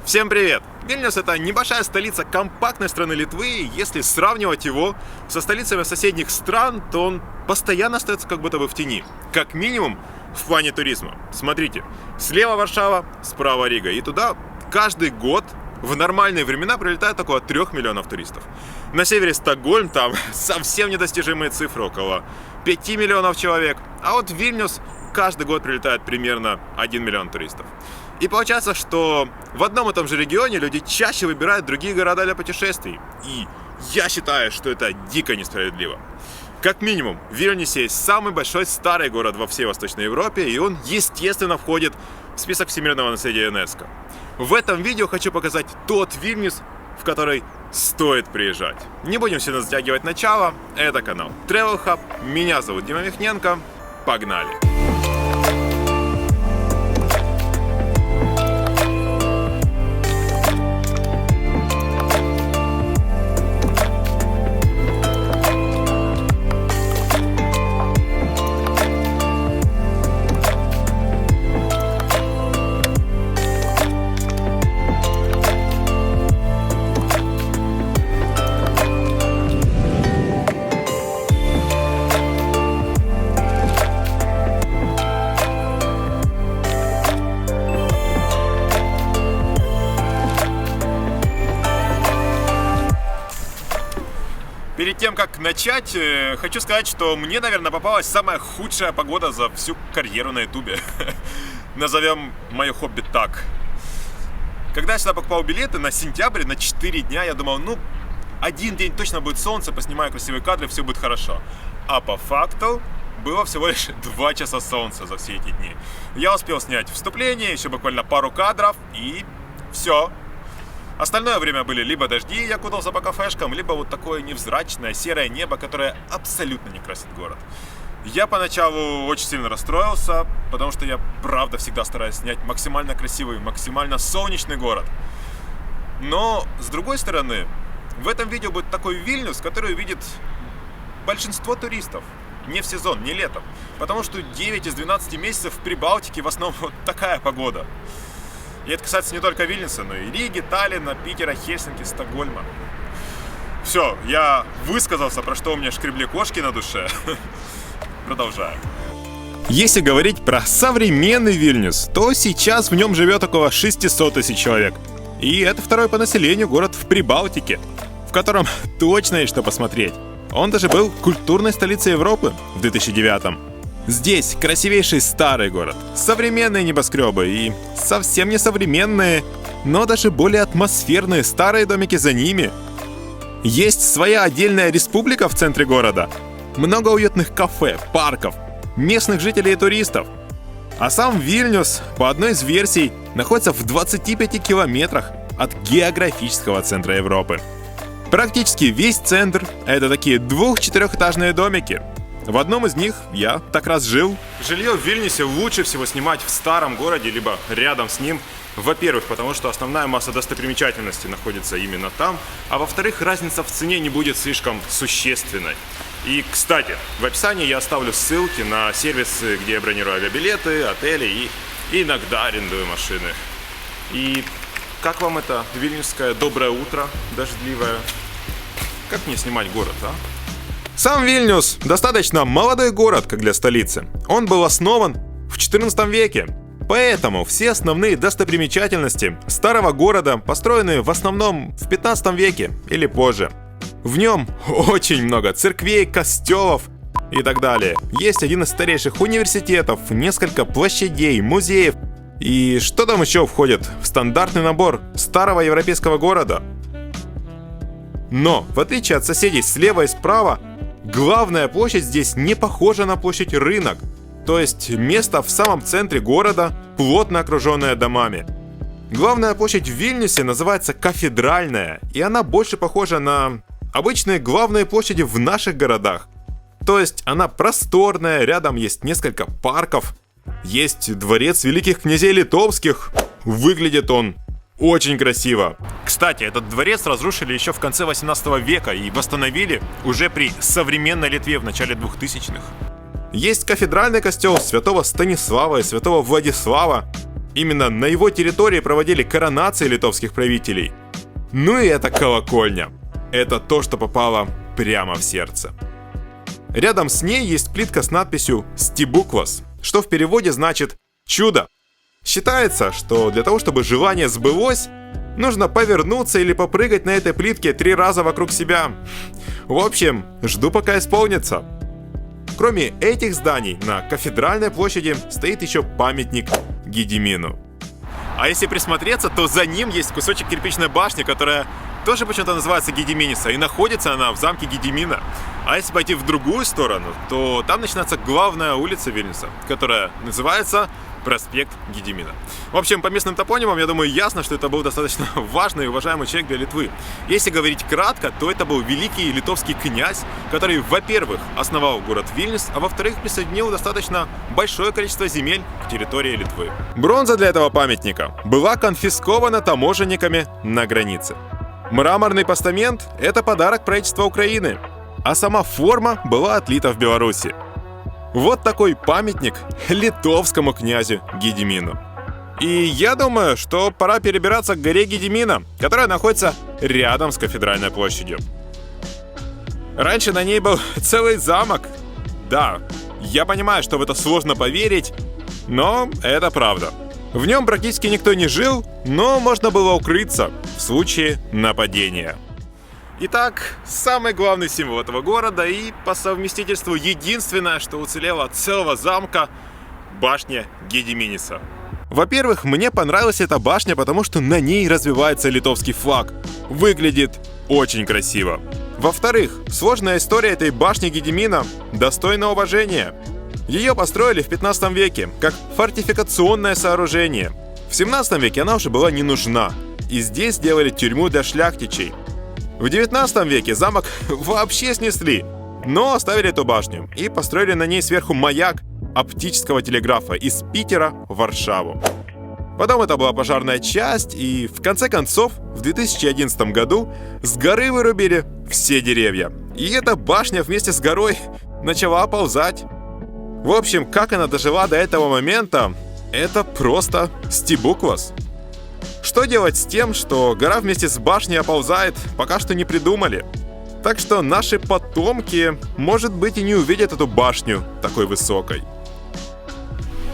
Всем привет! Вильнюс — это небольшая столица компактной страны Литвы. Если сравнивать его со столицами соседних стран, то он постоянно остается как будто бы в тени. Как минимум в плане туризма. Смотрите, слева Варшава, справа Рига. И туда каждый год в нормальные времена прилетает около 3 миллионов туристов. На севере Стокгольм, там совсем недостижимые цифры, около 5 миллионов человек. А вот в Вильнюс каждый год прилетает примерно 1 миллион туристов. И получается, что в одном и том же регионе люди чаще выбирают другие города для путешествий. И я считаю, что это дико несправедливо. Как минимум, в Вильнюсе есть самый большой старый город во всей Восточной Европе, и он, естественно, входит в список всемирного наследия ЮНЕСКО. В этом видео хочу показать тот Вильнюс, в который стоит приезжать. Не будем сильно затягивать начало. Это канал Travel Hub. Меня зовут Дима Михненко. Погнали! Перед тем, как начать, хочу сказать, что мне, наверное, попалась самая худшая погода за всю карьеру на ютубе. Назовем мое хобби так. Когда я сюда покупал билеты на сентябрь, на 4 дня, я думал, один день точно будет солнце, поснимаю красивые кадры, все будет хорошо. А по факту было всего лишь 2 часа солнца за все эти дни. Я успел снять вступление, еще буквально пару кадров, и все. Остальное время были либо дожди, я кутался по кафешкам, либо вот такое невзрачное серое небо, которое абсолютно не красит город. Я поначалу очень сильно расстроился, потому что я правда всегда стараюсь снять максимально красивый, максимально солнечный город. Но, с другой стороны, в этом видео будет такой Вильнюс, который увидит большинство туристов. Не в сезон, не летом. Потому что 9 из 12 месяцев в Прибалтике в основном вот такая погода. И это касается не только Вильнюса, но и Риги, Таллина, Питера, Хельсинки, Стокгольма. Все, я высказался, про что у меня шкребли кошки на душе. Продолжаю. Если говорить про современный Вильнюс, то сейчас в нем живет около 600 тысяч человек. И это второй по населению город в Прибалтике, в котором точно есть что посмотреть. Он даже был культурной столицей Европы в 2009-м. Здесь красивейший старый город, современные небоскребы и совсем не современные, но даже более атмосферные старые домики за ними. Есть своя отдельная республика в центре города, много уютных кафе, парков, местных жителей и туристов. А сам Вильнюс, по одной из версий, находится в 25 километрах от географического центра Европы. Практически весь центр — это такие 2-4-этажные домики. В одном из них я так раз жил. Жилье в Вильнюсе лучше всего снимать в старом городе, либо рядом с ним. Во-первых, потому что основная масса достопримечательностей находится именно там. А во-вторых, разница в цене не будет слишком существенной. И, кстати, в описании я оставлю ссылки на сервисы, где я бронирую авиабилеты, отели и иногда арендую машины. И как вам это вильнюсское доброе утро, дождливое? Как мне снимать город, а? Сам Вильнюс достаточно молодой город, как для столицы. Он был основан в 14 веке. Поэтому все основные достопримечательности старого города построены в основном в 15 веке или позже. В нем очень много церквей, костелов и так далее. Есть один из старейших университетов, несколько площадей, музеев. И что там еще входит в стандартный набор старого европейского города? Но, в отличие от соседей слева и справа, главная площадь здесь не похожа на площадь рынок, то есть место в самом центре города, плотно окруженное домами. Главная площадь в Вильнюсе называется Кафедральная, и она больше похожа на обычные главные площади в наших городах. То есть она просторная, рядом есть несколько парков, есть дворец великих князей литовских, выглядит он очень красиво. Кстати, этот дворец разрушили еще в конце 18 века и восстановили уже при современной Литве в начале 2000-х. Есть кафедральный костел святого Станислава и святого Владислава. Именно на его территории проводили коронации литовских правителей. Ну и эта колокольня. Это то, что попало прямо в сердце. Рядом с ней есть плитка с надписью «Стебуквас», что в переводе значит «чудо». Считается, что для того, чтобы желание сбылось, нужно повернуться или попрыгать на этой плитке 3 раза вокруг себя. В общем, жду, пока исполнится. Кроме этих зданий, на Кафедральной площади стоит еще памятник Гедимину. А если присмотреться, то за ним есть кусочек кирпичной башни, которая тоже почему-то называется Гедиминиса, и находится она в замке Гедимина. А если пойти в другую сторону, то там начинается главная улица Вильнюса, которая называется проспект Гедимина. В общем, по местным топонимам, я думаю, ясно, что это был достаточно важный и уважаемый человек для Литвы. Если говорить кратко, то это был великий литовский князь, который, во-первых, основал город Вильнюс, а во-вторых, присоединил достаточно большое количество земель к территории Литвы. Бронза для этого памятника была конфискована таможенниками на границе. Мраморный постамент – это подарок правительства Украины, а сама форма была отлита в Беларуси. Вот такой памятник литовскому князю Гедимину. И я думаю, что пора перебираться к горе Гедимина, которая находится рядом с Кафедральной площадью. Раньше на ней был целый замок. Да, я понимаю, что в это сложно поверить, но это правда. В нем практически никто не жил, но можно было укрыться в случае нападения. Итак, самый главный символ этого города и по совместительству единственное, что уцелело от целого замка – башня Гедиминиса. Во-первых, мне понравилась эта башня, потому что на ней развивается литовский флаг. Выглядит очень красиво. Во-вторых, сложная история этой башни Гедимина достойна уважения. Ее построили в 15 веке, как фортификационное сооружение. В 17 веке она уже была не нужна, и здесь сделали тюрьму для шляхтичей. В 19 веке замок вообще снесли, но оставили эту башню и построили на ней сверху маяк оптического телеграфа из Питера в Варшаву. Потом это была пожарная часть, и в конце концов в 2011 году с горы вырубили все деревья. И эта башня вместе с горой начала оползать. В общем, как она дожила до этого момента, это просто стебуквас. Что делать с тем, что гора вместе с башней оползает, пока что не придумали. Так что наши потомки, может быть, и не увидят эту башню такой высокой.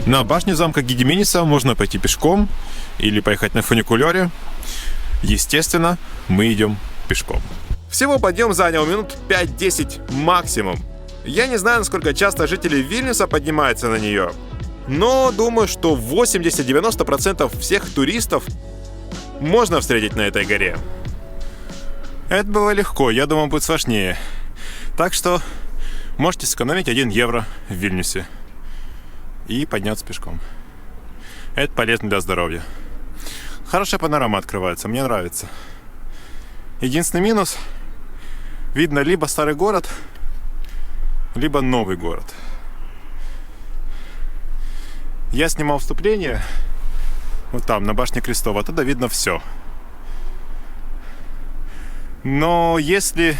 На башню замка Гедиминиса можно пойти пешком или поехать на фуникулере. Естественно, мы идем пешком. Всего подъем занял минут 5-10 максимум. Я не знаю, насколько часто жители Вильнюса поднимаются на нее, но думаю, что 80-90% всех туристов можно встретить на этой горе. Это было легко, я думал, будет сложнее. Так что можете сэкономить 1 евро в Вильнюсе и подняться пешком. Это полезно для здоровья. Хорошая панорама открывается, мне нравится. Единственный минус – видно либо старый город, либо новый город. Я снимал вступление вот там, на башне Крестова, оттуда видно все. Но если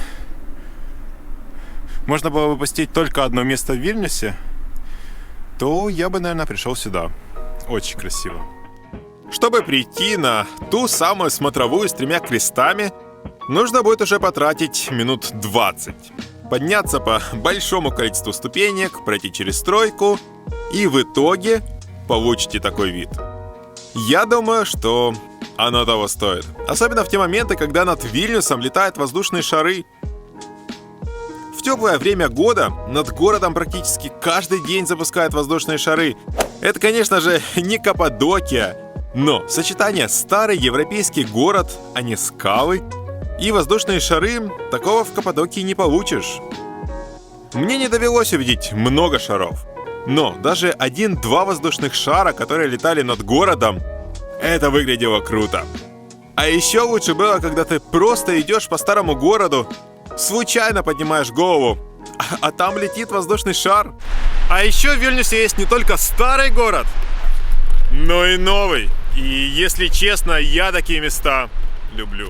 можно было бы посетить только одно место в Вильнюсе, то я бы, наверное, пришел сюда. Очень красиво. Чтобы прийти на ту самую смотровую с 3 крестами, нужно будет уже потратить минут 20. Подняться по большому количеству ступенек, пройти через стройку, и в итоге получите такой вид. Я думаю, что оно того стоит. Особенно в те моменты, когда над Вильнюсом летают воздушные шары. В теплое время года над городом практически каждый день запускают воздушные шары. Это, конечно же, не Каппадокия, но сочетание старый европейский город, а не скалы, и воздушные шары, такого в Каппадокии не получишь. Мне не довелось увидеть много шаров, но даже 1-2 воздушных шара, которые летали над городом, это выглядело круто. А еще лучше было, когда ты просто идешь по старому городу, случайно поднимаешь голову, а там летит воздушный шар. А еще в Вильнюсе есть не только старый город, но и новый. И если честно, я такие места люблю.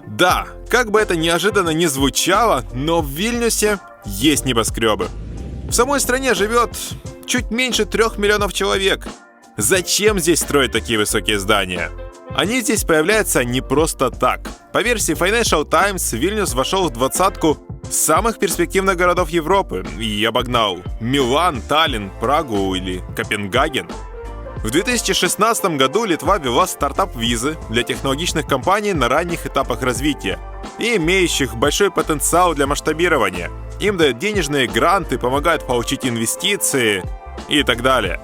Да, как бы это неожиданно не звучало, но в Вильнюсе есть небоскребы. В самой стране живет чуть меньше 3 миллионов человек. Зачем здесь строить такие высокие здания? Они здесь появляются не просто так. По версии Financial Times, Вильнюс вошел в 20-ку самых перспективных городов Европы и обогнал Милан, Таллин, Прагу или Копенгаген. В 2016 году Литва ввела стартап-визы для технологичных компаний на ранних этапах развития и имеющих большой потенциал для масштабирования. Им дают денежные гранты, помогают получить инвестиции и так далее.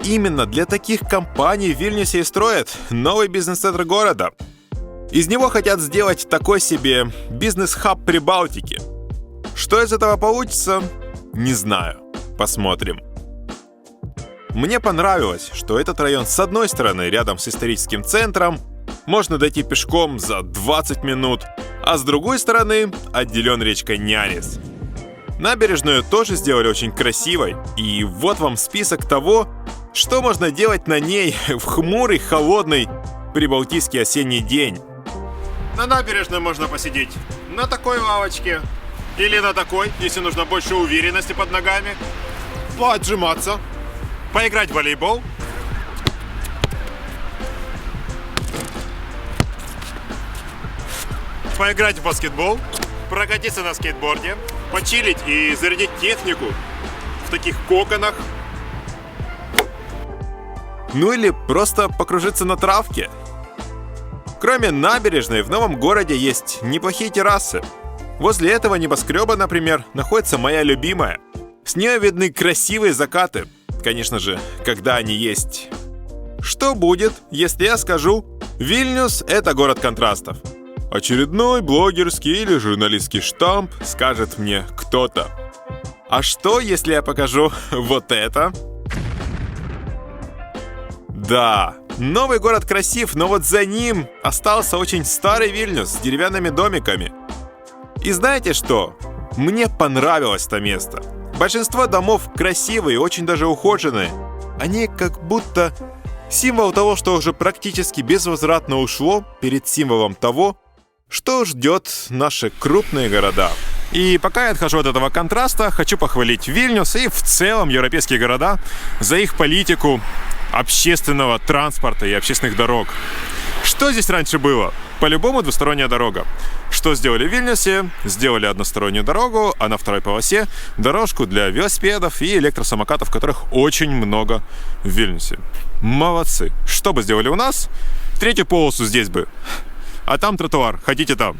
Именно для таких компаний в Вильнюсе и строят новый бизнес-центр города. Из него хотят сделать такой себе бизнес-хаб Прибалтики. Что из этого получится, не знаю. Посмотрим. Мне понравилось, что этот район с одной стороны рядом с историческим центром, можно дойти пешком за 20 минут, а с другой стороны отделен речкой Нянис. Набережную тоже сделали очень красивой, и вот вам список того, что можно делать на ней в хмурый, холодный прибалтийский осенний день. На набережной можно посидеть на такой лавочке или на такой, если нужно больше уверенности под ногами, поотжиматься, поиграть в волейбол, поиграть в баскетбол, прокатиться на скейтборде, почилить и зарядить технику в таких коконах. Ну или просто покружиться на травке. Кроме набережной, в новом городе есть неплохие террасы. Возле этого небоскреба, например, находится моя любимая. С нее видны красивые закаты. Конечно же, когда они есть. Что будет, если я скажу: Вильнюс — это город контрастов? Очередной блогерский или журналистский штамп, скажет мне кто-то. А что, если я покажу вот это? Да, новый город красив, но вот за ним остался очень старый Вильнюс с деревянными домиками. И знаете что? Мне понравилось это место. Большинство домов красивые, очень даже ухоженные. Они как будто символ того, что уже практически безвозвратно ушло, перед символом того, что ждет наши крупные города. И пока я отхожу от этого контраста, хочу похвалить Вильнюс и в целом европейские города за их политику общественного транспорта и общественных дорог. Что здесь раньше было? По-любому двусторонняя дорога. Что сделали в Вильнюсе? Сделали одностороннюю дорогу, а на второй полосе дорожку для велосипедов и электросамокатов, которых очень много в Вильнюсе. Молодцы. Что бы сделали у нас? Третью полосу здесь бы. А там тротуар. Хотите там.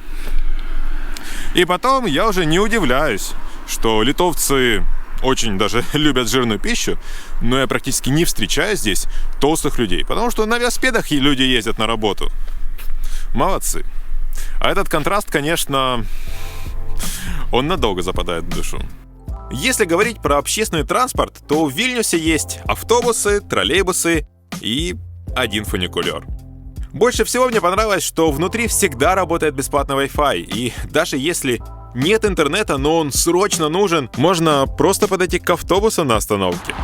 И потом я уже не удивляюсь, что литовцы очень даже любят жирную пищу, но я практически не встречаю здесь толстых людей, потому что на велосипедах люди ездят на работу. Молодцы. А этот контраст, конечно, он надолго западает в душу. Если говорить про общественный транспорт, то в Вильнюсе есть автобусы, троллейбусы и один фуникулер. Больше всего мне понравилось, что внутри всегда работает бесплатный Wi-Fi, и даже если нет интернета, но он срочно нужен, можно просто подойти к автобусу на остановке.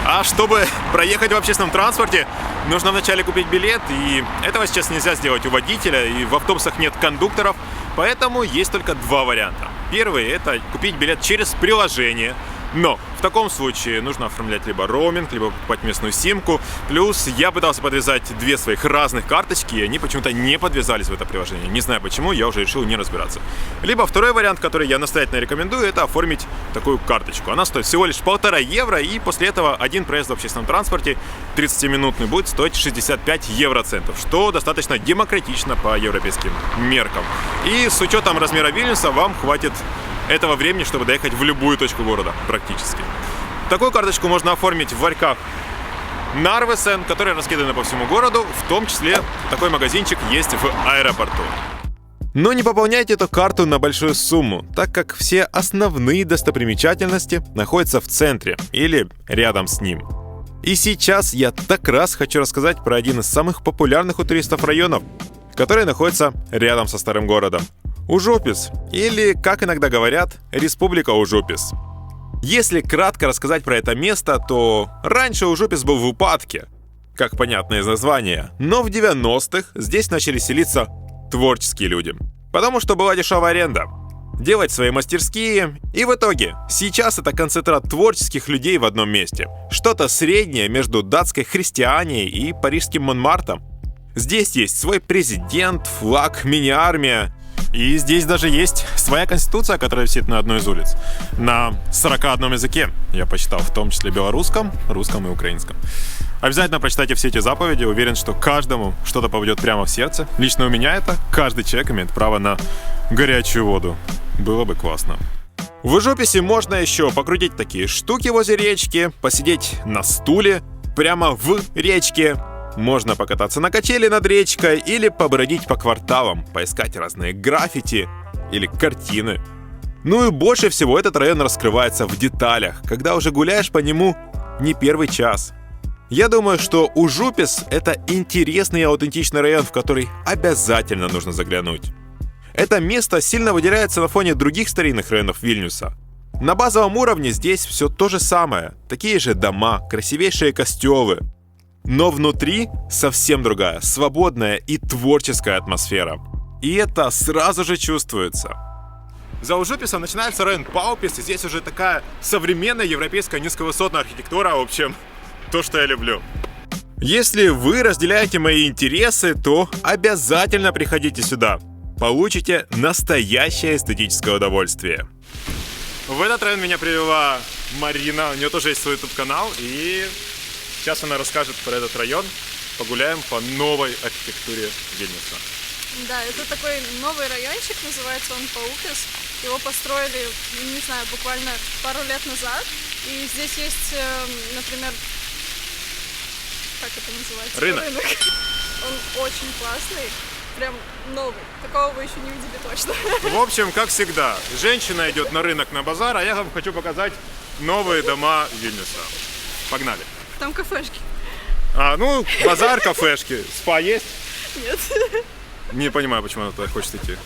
А чтобы проехать в общественном транспорте, нужно вначале купить билет, и этого сейчас нельзя сделать у водителя, и в автобусах нет кондукторов, поэтому есть только два варианта. Первый — это купить билет через приложение, но в таком случае нужно оформлять либо роуминг, либо покупать местную симку. Плюс я пытался подвязать две своих разных карточки, и они почему-то не подвязались в это приложение. Не знаю почему, я уже решил не разбираться. Либо второй вариант, который я настоятельно рекомендую, это оформить такую карточку. Она стоит всего лишь 1,5 евро, и после этого один проезд в общественном транспорте 30-минутный будет стоить 65 евроцентов, что достаточно демократично по европейским меркам. И с учетом размера Вильнюса вам хватит этого времени, чтобы доехать в любую точку города, практически. Такую карточку можно оформить в ларьках Нарвесен, которые раскиданы по всему городу, в том числе такой магазинчик есть в аэропорту. Но не пополняйте эту карту на большую сумму, так как все основные достопримечательности находятся в центре или рядом с ним. И сейчас я так раз хочу рассказать про один из самых популярных у туристов районов, который находится рядом со старым городом. Ужопис, или, как иногда говорят, Республика Ужопис. Если кратко рассказать про это место, то раньше Ужопис был в упадке, как понятно из названия, но в 90-х здесь начали селиться творческие люди, потому что была дешевая аренда. делать свои мастерские, и в итоге сейчас это концентрат творческих людей в одном месте. Что-то среднее между датской Христианией и парижским Монмартом. Здесь есть свой президент, флаг, мини-армия. И здесь даже есть своя конституция, которая висит на одной из улиц. На 41 языке, я посчитал, в том числе белорусском, русском и украинском. Обязательно прочитайте все эти заповеди, уверен, что каждому что-то попадет прямо в сердце. Лично у меня это, каждый человек имеет право на горячую воду. Было бы классно. В живописи можно еще покрутить такие штуки возле речки, посидеть на стуле прямо в речке. Можно покататься на качели над речкой или побродить по кварталам, поискать разные граффити или картины. Ну и больше всего этот район раскрывается в деталях, когда уже гуляешь по нему не первый час. Я думаю, что Ужупис — это интересный и аутентичный район, в который обязательно нужно заглянуть. Это место сильно выделяется на фоне других старинных районов Вильнюса. На базовом уровне здесь все то же самое. Такие же дома, красивейшие костелы. Но внутри совсем другая, свободная и творческая атмосфера. И это сразу же чувствуется. За Ужуписом начинается район Паупис, и здесь уже такая современная европейская низковысотная архитектура, в общем, то, что я люблю. Если вы разделяете мои интересы, то обязательно приходите сюда. Получите настоящее эстетическое удовольствие. В этот район меня привела Марина, у нее тоже есть свой YouTube-канал, и сейчас она расскажет про этот район. Погуляем по новой архитектуре Вильнюса. Да, это такой новый райончик, называется он Паупис. Его построили, не знаю, буквально пару лет назад. И здесь есть, например, как это называется? Рынок. Он очень классный, прям новый. Такого вы еще не видели точно. В общем, как всегда, женщина идет на рынок, на базар, а я вам хочу показать новые дома Вильнюса. Погнали. Там кафешки. Базар, кафешки. Спа есть? Нет. Не понимаю, почему она туда хочет идти.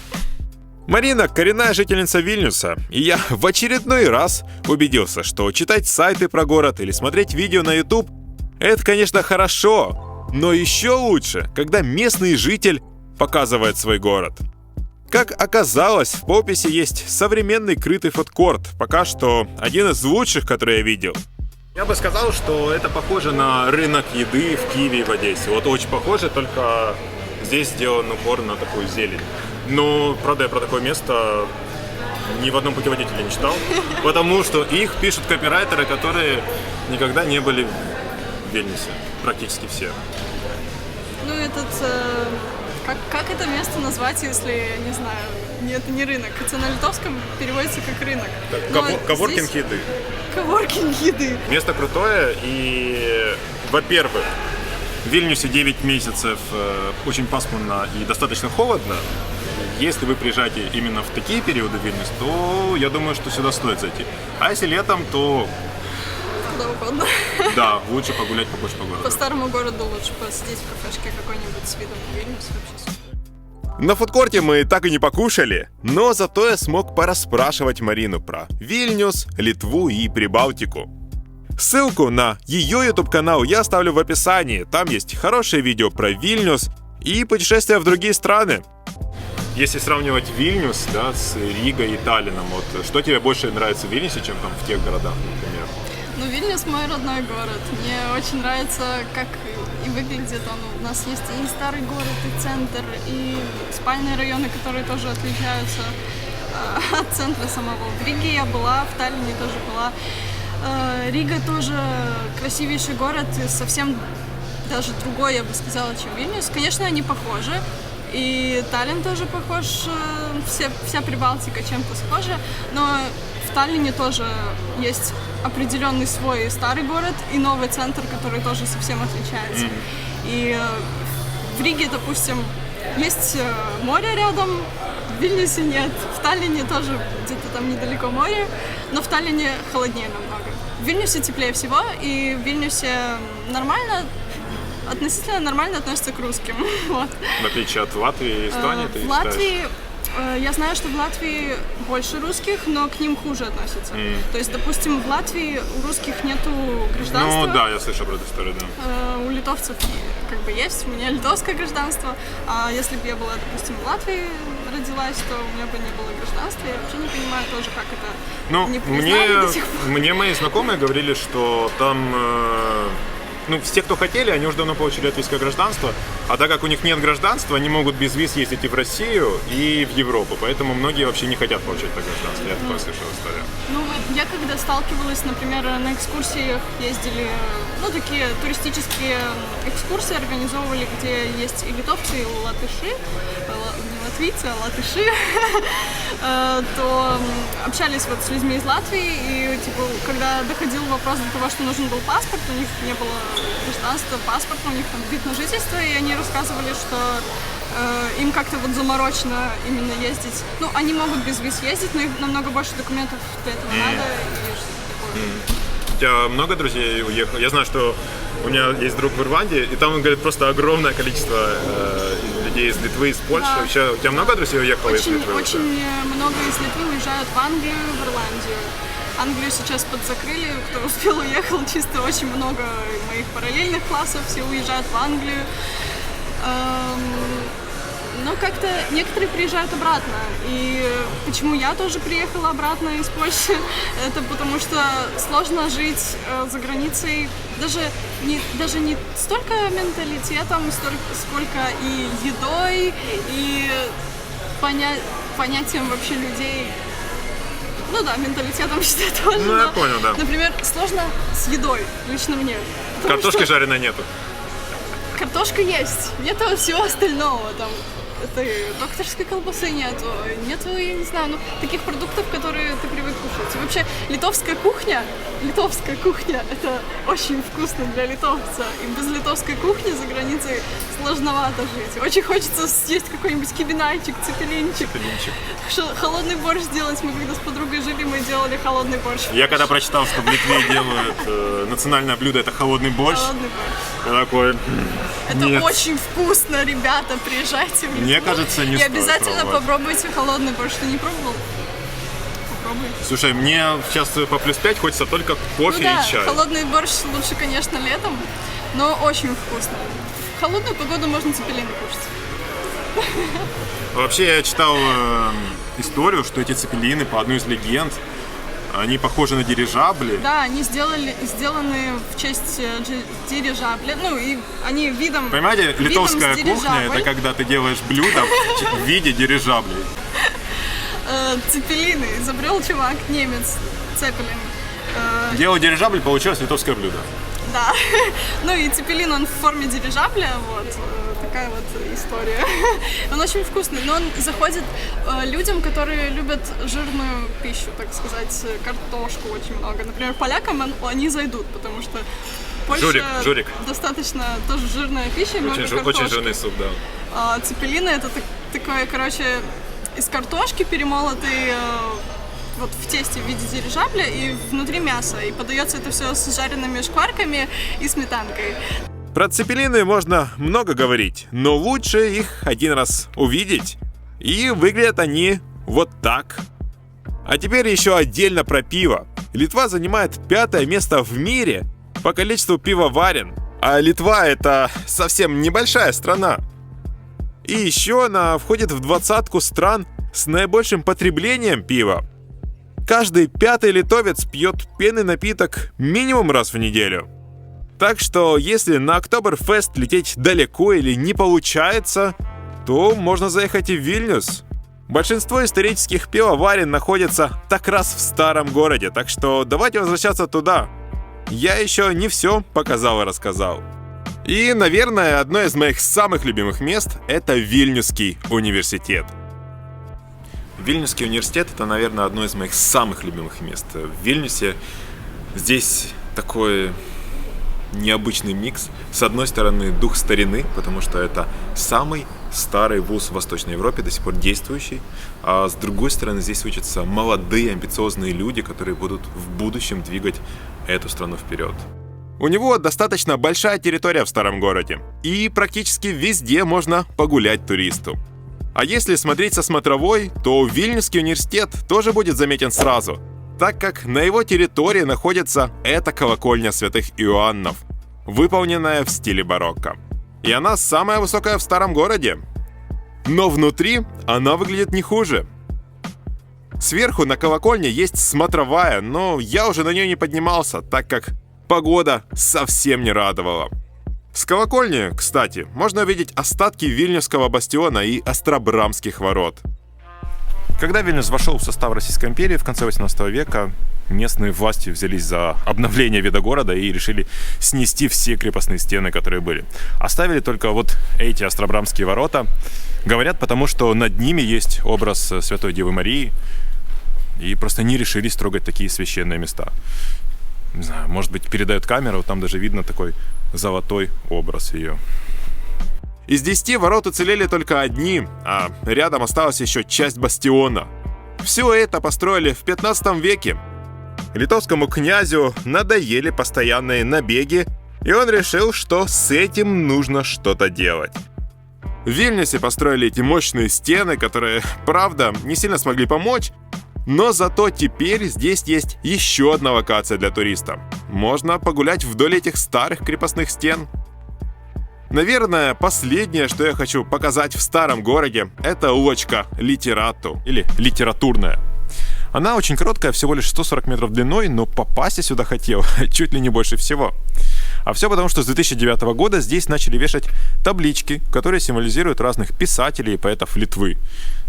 Марина – коренная жительница Вильнюса, и я в очередной раз убедился, что читать сайты про город или смотреть видео на YouTube – это, конечно, хорошо, но еще лучше, когда местный житель показывает свой город. Как оказалось, в Пауписе есть современный крытый фудкорт, пока что один из лучших, который я видел. Я бы сказал, что это похоже на рынок еды в Киеве и в Одессе. Вот очень похоже, только здесь сделан упор на такую зелень. Но, правда, я про такое место ни в одном путеводителе не читал, потому что их пишут копирайтеры, которые никогда не были в Вильнюсе. Практически все. Как это место назвать, если, не знаю, это не рынок. Это на литовском переводится как рынок. Коворкинг еды. Коворкинг еды. Место крутое, и, во-первых, в Вильнюсе 9 месяцев очень пасмурно и достаточно холодно. Если вы приезжаете именно в такие периоды в Вильнюс, то я думаю, что сюда стоит зайти. А если летом, то... Куда угодно. Да, лучше погулять побольше по городу. По старому городу лучше посидеть в кафешке какой-нибудь с видом на Вильнюс. Вообще супер. На фудкорте мы так и не покушали, но зато я смог порасспрашивать Марину про Вильнюс, Литву и Прибалтику. Ссылку на ее YouTube-канал я оставлю в описании. Там есть хорошее видео про Вильнюс и путешествия в другие страны. Если сравнивать Вильнюс, с Ригой и Таллином, вот что тебе больше нравится в Вильнюсе, чем там в тех городах, например? Вильнюс мой родной город. Мне очень нравится, как и выглядит он. У нас есть и старый город, и центр, и спальные районы, которые тоже отличаются от центра самого. В Риге я была, в Таллине тоже была. Рига тоже красивейший город, совсем даже другой, я бы сказала, чем Вильнюс. Конечно, они похожи, и Таллин тоже похож, вся Прибалтика чем-то схожа, но в Таллине тоже есть определенный свой старый город и новый центр, который тоже совсем отличается. И в Риге, допустим, есть море рядом, в Вильнюсе нет, в Таллине тоже где-то там недалеко море, но в Таллине холоднее намного. В Вильнюсе теплее всего, и в Вильнюсе относительно нормально относятся к русским. Вот. В отличие от Латвии и Эстонии, ты в Латвии Я знаю, что в Латвии больше русских, но к ним хуже относятся. То есть, допустим, в Латвии у русских нету гражданства. Ну да, я слышал про эту историю, да. У литовцев как бы есть, у меня литовское гражданство. А если бы я была, допустим, в Латвии родилась, то у меня бы не было гражданства. Я вообще не понимаю тоже, как это не признали до сих пор. Мне мои знакомые говорили, что там... все, кто хотели, они уже давно получили латвийское гражданство, а так как у них нет гражданства, они могут без виз ездить и в Россию, и в Европу, поэтому многие вообще не хотят получать это гражданство. Я такое слышал историю. Я когда сталкивалась, например, на экскурсиях ездили, такие туристические экскурсии организовывали, где есть и литовцы, и латыши, не латвийцы, а латыши, то общались вот с людьми из Латвии, и когда доходил вопрос до того, что нужен был паспорт, у них не было гражданства, паспорта, у них там вид на жительство, и они рассказывали, что им как-то вот заморочено именно ездить. Они могут без виз ездить, но их намного больше документов для этого надо, и что-то такое. У тебя много друзей уехало? Я знаю, что у меня есть друг в Ирландии, и там, он говорит, просто огромное количество людей из Литвы, из Польши. Да. Вообще, у тебя много друзей уехало из Литвы? Очень много из Литвы уезжают в Англию, в Ирландию. Англию сейчас подзакрыли, кто успел, уехал, чисто очень много моих параллельных классов, все уезжают в Англию. Но как-то некоторые приезжают обратно. И почему я тоже приехала обратно из Польши, это потому что сложно жить за границей, даже не столько менталитетом, сколько и едой, и понятием вообще людей. Менталитетом считаю тоже. Я понял, да. Например, сложно с едой, лично мне. Картошки жареной нету. Картошка есть, нету всего остального, там, докторской колбасы нету, я не знаю, таких продуктов, которые ты привык кушать. И вообще, литовская кухня, это очень вкусно для литовца, и без литовской кухни за границей сложновато жить. Очень хочется съесть какой-нибудь кибинайчик, цепелинчик. Холодный борщ сделать, мы когда с подругой жили, мы делали холодный борщ. Я когда прочитал, что в Литве делают национальное блюдо, это холодный борщ. Я такой... Это нет. очень вкусно, ребята, приезжайте в Литву. Мне кажется, не и стоит обязательно пробовать. попробуйте холодный борщ. Ты не пробовал? Попробуй. Слушай, мне сейчас по +5 хочется только кофе и чай. Холодный борщ лучше, конечно, летом, но очень вкусно. В холодную погоду можно цепелины кушать. Вообще, я читал историю, что эти цепелины, по одной из легенд, они похожи на дирижабли. Да, они сделаны в честь дирижабля. И они видом. Понимаете, литовская кухня — это когда ты делаешь блюдо в виде дирижаблей. Цепелины изобрел чувак, немец, Цепелин. Делал дирижабль, получилось литовское блюдо. Да. И цепелин, он в форме дирижабля, вот. Такая вот история. Он очень вкусный, но он заходит людям, которые любят жирную пищу, так сказать, картошку очень много. Например, полякам они зайдут, потому что Польша Журик. достаточно тоже жирная пища и много картошки. Очень жирный суп, да. Цепелины — это такое, из картошки перемолотый вот в тесте в виде дирижабля и внутри мяса. И подается это все с жареными шкварками и сметанкой. Про цепелины можно много говорить, но лучше их один раз увидеть. И выглядят они вот так. А теперь еще отдельно про пиво. Литва занимает 5-е место в мире по количеству пивоварен. А Литва — это совсем небольшая страна. И еще она входит в 20-ку стран с наибольшим потреблением пива. Каждый 5-й литовец пьет пенный напиток минимум раз в неделю. Так что, если на Октоберфест лететь далеко или не получается, то можно заехать и в Вильнюс. Большинство исторических пивоварен находится так раз в старом городе, так что давайте возвращаться туда. Я еще не все показал и рассказал. И, наверное, одно из моих самых любимых мест — это Вильнюсский университет. Вильнюсский университет — это, наверное, одно из моих самых любимых мест. В Вильнюсе здесь такой необычный микс. С одной стороны, дух старины, потому что это самый старый вуз в Восточной Европе, до сих пор действующий. А с другой стороны, здесь учатся молодые, амбициозные люди, которые будут в будущем двигать эту страну вперед. У него достаточно большая территория в старом городе, и практически везде можно погулять туристу. А если смотреть со смотровой, то Вильнюсский университет тоже будет заметен сразу, так как на его территории находится эта колокольня святых Иоаннов, выполненная в стиле барокко. И она самая высокая в старом городе. Но внутри она выглядит не хуже. Сверху на колокольне есть смотровая, но я уже на нее не поднимался, так как погода совсем не радовала. С колокольни, кстати, можно увидеть остатки Вильнюсского бастиона и Острабрамских ворот. Когда Вильнюс вошел в состав Российской империи в конце 18 века, местные власти взялись за обновление вида города и решили снести все крепостные стены, которые были. Оставили только вот эти Острабрамские ворота. Говорят, потому что над ними есть образ Святой Девы Марии, и просто не решились трогать такие священные места. Не знаю, может быть, передает камеру, там даже видно такой золотой образ ее. Из 10 ворот уцелели только одни, а рядом осталась еще часть бастиона. Все это построили в 15 веке. Литовскому князю надоели постоянные набеги, и он решил, что с этим нужно что-то делать. В Вильнюсе построили эти мощные стены, которые, правда, не сильно смогли помочь, но зато теперь здесь есть еще одна локация для туриста. Можно погулять вдоль этих старых крепостных стен. Наверное, последнее, что я хочу показать в старом городе, это улочка Литерату, или Литературная. Она очень короткая, всего лишь 140 метров длиной, но попасть я сюда хотел чуть ли не больше всего. А все потому, что с 2009 года здесь начали вешать таблички, которые символизируют разных писателей и поэтов Литвы.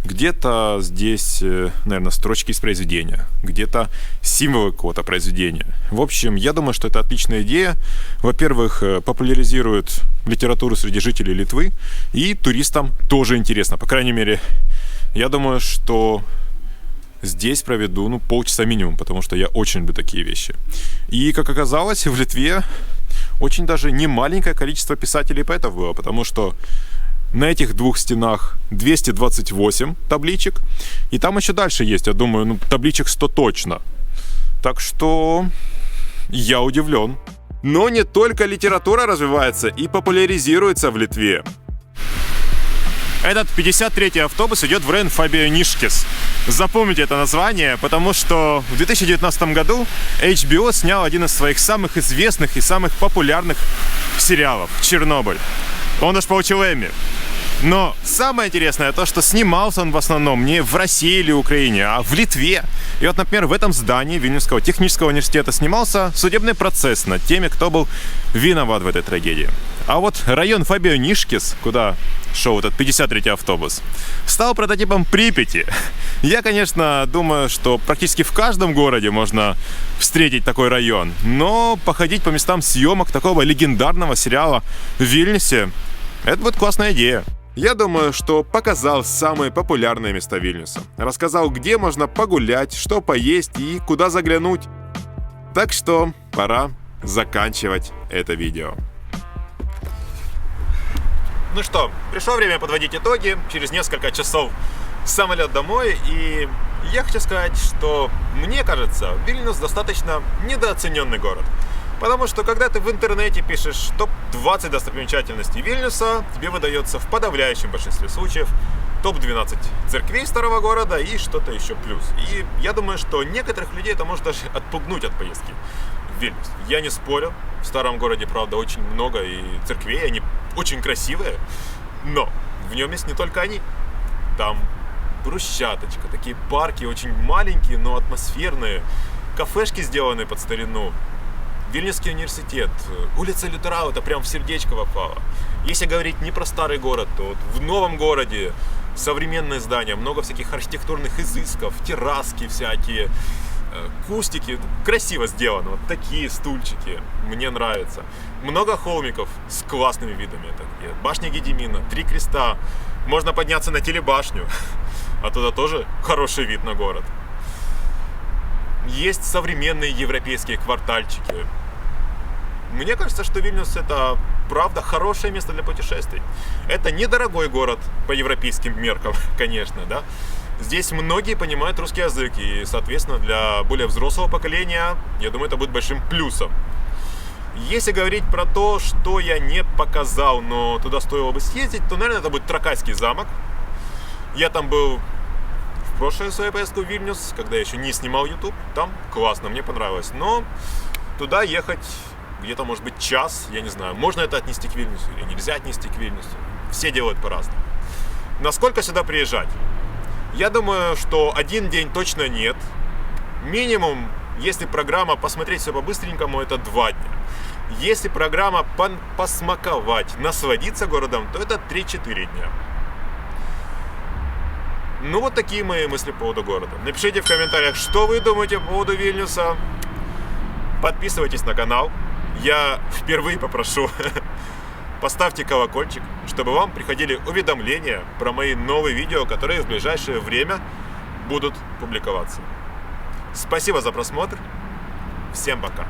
Где-то здесь, наверное, строчки из произведения, где-то символы какого-то произведения. В общем, я думаю, что это отличная идея. Во-первых, популяризирует литературу среди жителей Литвы, и туристам тоже интересно. По крайней мере, я думаю, что здесь проведу, полчаса минимум, потому что я очень люблю такие вещи. И, как оказалось, в Литве очень даже немаленькое количество писателей и поэтов было, потому что на этих двух стенах 228 табличек, и там еще дальше есть, я думаю, табличек 100 точно. Так что я удивлен. Но не только литература развивается и популяризируется в Литве. Этот 53-й автобус идет в район Фабионишкис. Запомните это название, потому что в 2019 году HBO снял один из своих самых известных и самых популярных сериалов «Чернобыль». Он даже получил Эмми. Но самое интересное то, что снимался он в основном не в России или Украине, а в Литве. И вот, например, в этом здании Вильнюсского технического университета снимался судебный процесс над теми, кто был виноват в этой трагедии. А вот район Фабионишкис, куда шел этот 53-й автобус, стал прототипом Припяти. Я, конечно, думаю, что практически в каждом городе можно встретить такой район, но походить по местам съемок такого легендарного сериала в Вильнюсе — это будет классная идея. Я думаю, что показал самые популярные места Вильнюса. Рассказал, где можно погулять, что поесть и куда заглянуть. Так что пора заканчивать это видео. Ну что, пришло время подводить итоги. Через несколько часов самолет домой. И я хочу сказать, что мне кажется, Вильнюс достаточно недооцененный город. Потому что когда ты в интернете пишешь топ-20 достопримечательностей Вильнюса, тебе выдается в подавляющем большинстве случаев топ-12 церквей старого города и что-то еще плюс. И я думаю, что некоторых людей это может даже отпугнуть от поездки в Вильнюс. Я не спорю, в старом городе, правда, очень много и церквей, они очень красивые, но в нем есть не только они. Там брусчаточка, такие парки очень маленькие, но атмосферные, кафешки, сделанные под старину. Вильнюсский университет, улица Лютерау, это прям в сердечко попало. Если говорить не про старый город, то вот в новом городе современные здания, много всяких архитектурных изысков, терраски всякие, кустики, красиво сделано, вот такие стульчики, мне нравится. Много холмиков с классными видами, это где башня Гедимина, 3 креста, можно подняться на телебашню, оттуда тоже хороший вид на город. Есть современные европейские квартальчики. Мне кажется, что Вильнюс — это, правда, хорошее место для путешествий. Это недорогой город по европейским меркам, конечно, да. Здесь многие понимают русский язык, и, соответственно, для более взрослого поколения, я думаю, это будет большим плюсом. Если говорить про то, что я не показал, но туда стоило бы съездить, то, наверное, это будет Тракайский замок. Я там был в прошлую свою поездку в Вильнюс, когда я еще не снимал YouTube. Там классно, мне понравилось. Но туда ехать где-то, может быть, час, я не знаю. Можно это отнести к Вильнюсу или нельзя отнести к Вильнюсу. Все делают по-разному. Насколько сюда приезжать? Я думаю, что один день точно нет. Минимум, если программа посмотреть все по-быстренькому, это 2 дня. Если программа посмаковать, насладиться городом, то это 3-4 дня. Ну вот такие мои мысли по поводу города. Напишите в комментариях, что вы думаете по поводу Вильнюса. Подписывайтесь на канал. Я впервые попрошу, поставьте колокольчик, чтобы вам приходили уведомления про мои новые видео, которые в ближайшее время будут публиковаться. Спасибо за просмотр. Всем пока.